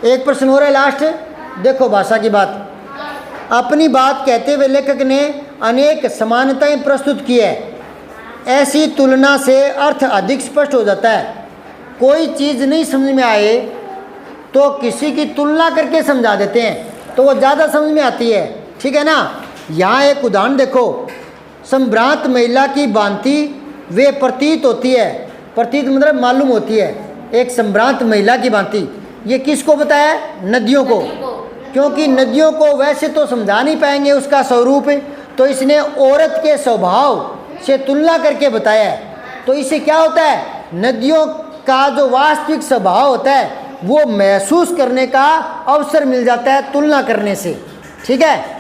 एक प्रश्न हो रहा है लास्ट, देखो भाषा की बात। अपनी बात कहते हुए लेखक ने अनेक समानताएं प्रस्तुत की है। ऐसी तुलना से अर्थ अधिक स्पष्ट हो जाता है। कोई चीज़ नहीं समझ में आए तो किसी की तुलना करके समझा देते हैं तो वो ज़्यादा समझ में आती है, ठीक है ना। यहाँ एक उदाहरण देखो, संभ्रांत महिला की भांति वे प्रतीत होती है। प्रतीत मतलब मालूम होती है। एक संभ्रांत महिला की भांति, ये किसको बताया? नदियों को, क्योंकि नदियों को वैसे तो समझा नहीं पाएंगे उसका स्वरूप, तो इसने औरत के स्वभाव से तुलना करके बताया है। तो इससे क्या होता है, नदियों का जो वास्तविक स्वभाव होता है वो महसूस करने का अवसर मिल जाता है तुलना करने से, ठीक है।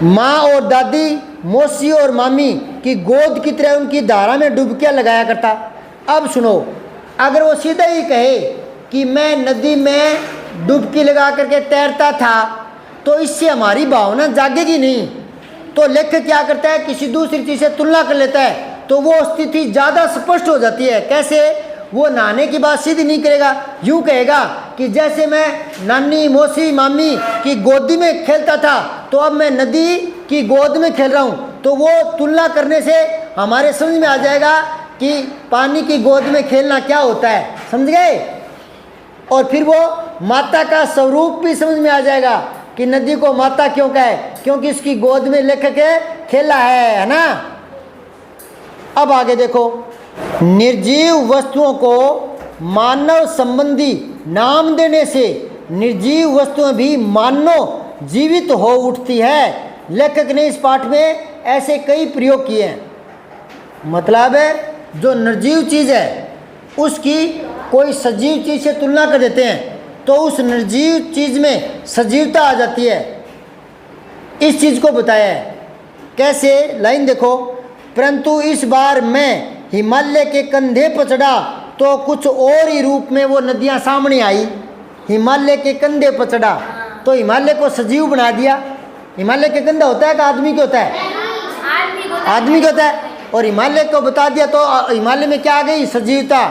माँ और दादी, मौसी और मामी की गोद की तरह उनकी धारा में डुबकियां लगाया करता। अब सुनो, अगर वो सीधा ही कहे कि मैं नदी में डुबकी लगा करके तैरता था तो इससे हमारी भावना जागेगी नहीं। तो लेखक क्या करता है, किसी दूसरी चीज़ से तुलना कर लेता है तो वो स्थिति ज़्यादा स्पष्ट हो जाती है। कैसे? वो नहाने की बात सीधी नहीं करेगा, यूँ कहेगा कि जैसे मैं नानी, मौसी, मामी की गोदी में खेलता था तो अब मैं नदी की गोद में खेल रहा हूँ। तो वो तुलना करने से हमारे समझ में आ जाएगा कि पानी की गोद में खेलना क्या होता है, समझ गए। और फिर वो माता का स्वरूप भी समझ में आ जाएगा कि नदी को माता क्यों कहे, क्योंकि इसकी गोद में लेखक खेला है ना। अब आगे देखो, निर्जीव वस्तुओं को मानव संबंधी नाम देने से निर्जीव वस्तुएं भी मानव जीवित हो उठती है। लेखक ने इस पाठ में ऐसे कई प्रयोग किए हैं। मतलब है जो निर्जीव चीज़ है उसकी कोई सजीव चीज़ से तुलना कर देते हैं तो उस निर्जीव चीज़ में सजीवता आ जाती है। इस चीज़ को बताया है। कैसे? लाइन देखो, परंतु इस बार मैं हिमालय के कंधे पर चढ़ा तो कुछ और ही रूप में वो नदियाँ सामने आई। हिमालय के कंधे पर चढ़ा तो हिमालय को सजीव बना दिया। हिमालय के कंधा होता है कि आदमी के होता है? आदमी का होता है। और हिमालय को बता दिया तो हिमालय में क्या आ गई? सजीवता।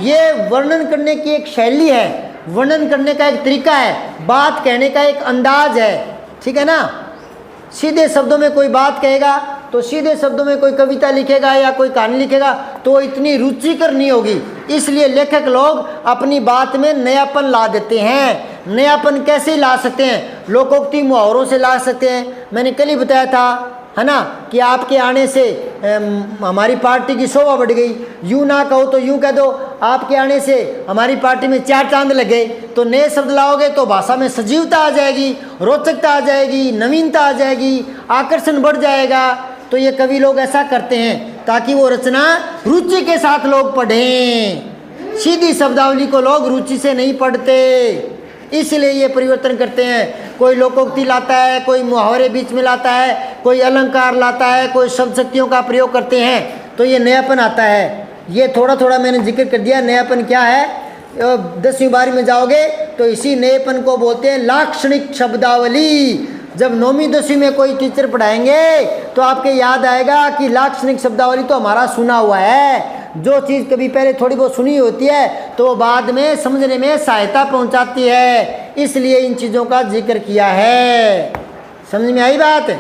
ये वर्णन करने की एक शैली है, वर्णन करने का एक तरीका है, बात कहने का एक अंदाज है, ठीक है ना। सीधे शब्दों में कोई बात कहेगा तो सीधे शब्दों में कोई कविता लिखेगा या कोई कहानी लिखेगा तो इतनी रुचिकर नहीं होगी। इसलिए लेखक लोग अपनी बात में नयापन ला देते हैं। नयापन कैसे ला सकते हैं? लोकोक्ति मुहावरों से ला सकते हैं। मैंने कल ही बताया था, है ना, कि आपके आने से हमारी पार्टी की शोभा बढ़ गई। यूँ ना कहो तो यूँ कह दो, आपके आने से हमारी पार्टी में 4 चांद लग गए। तो नए शब्द लाओगे तो भाषा में सजीवता आ जाएगी, रोचकता आ जाएगी, नवीनता आ जाएगी, आकर्षण बढ़ जाएगा। तो ये कवि लोग ऐसा करते हैं ताकि वो रचना रुचि के साथ लोग पढ़ें। सीधी शब्दावली को लोग रुचि से नहीं पढ़ते, इसलिए ये परिवर्तन करते हैं। कोई लोकोक्ति लाता है, कोई मुहावरे बीच में लाता है, कोई अलंकार लाता है, कोई शब्द शक्तियों का प्रयोग करते हैं तो ये नयापन आता है। ये थोड़ा थोड़ा मैंने जिक्र कर दिया। नयापन क्या है? 10वीं 12वीं में जाओगे तो इसी नएपन को बोलते हैं लाक्षणिक शब्दावली। जब 9वीं 10वीं में कोई टीचर पढ़ाएंगे तो आपके याद आएगा कि लाक्षणिक शब्दावली तो हमारा सुना हुआ है। जो चीज़ कभी पहले थोड़ी बहुत सुनी होती है तो बाद में समझने में सहायता पहुंचाती है, इसलिए इन चीज़ों का जिक्र किया है। समझ में आई बात?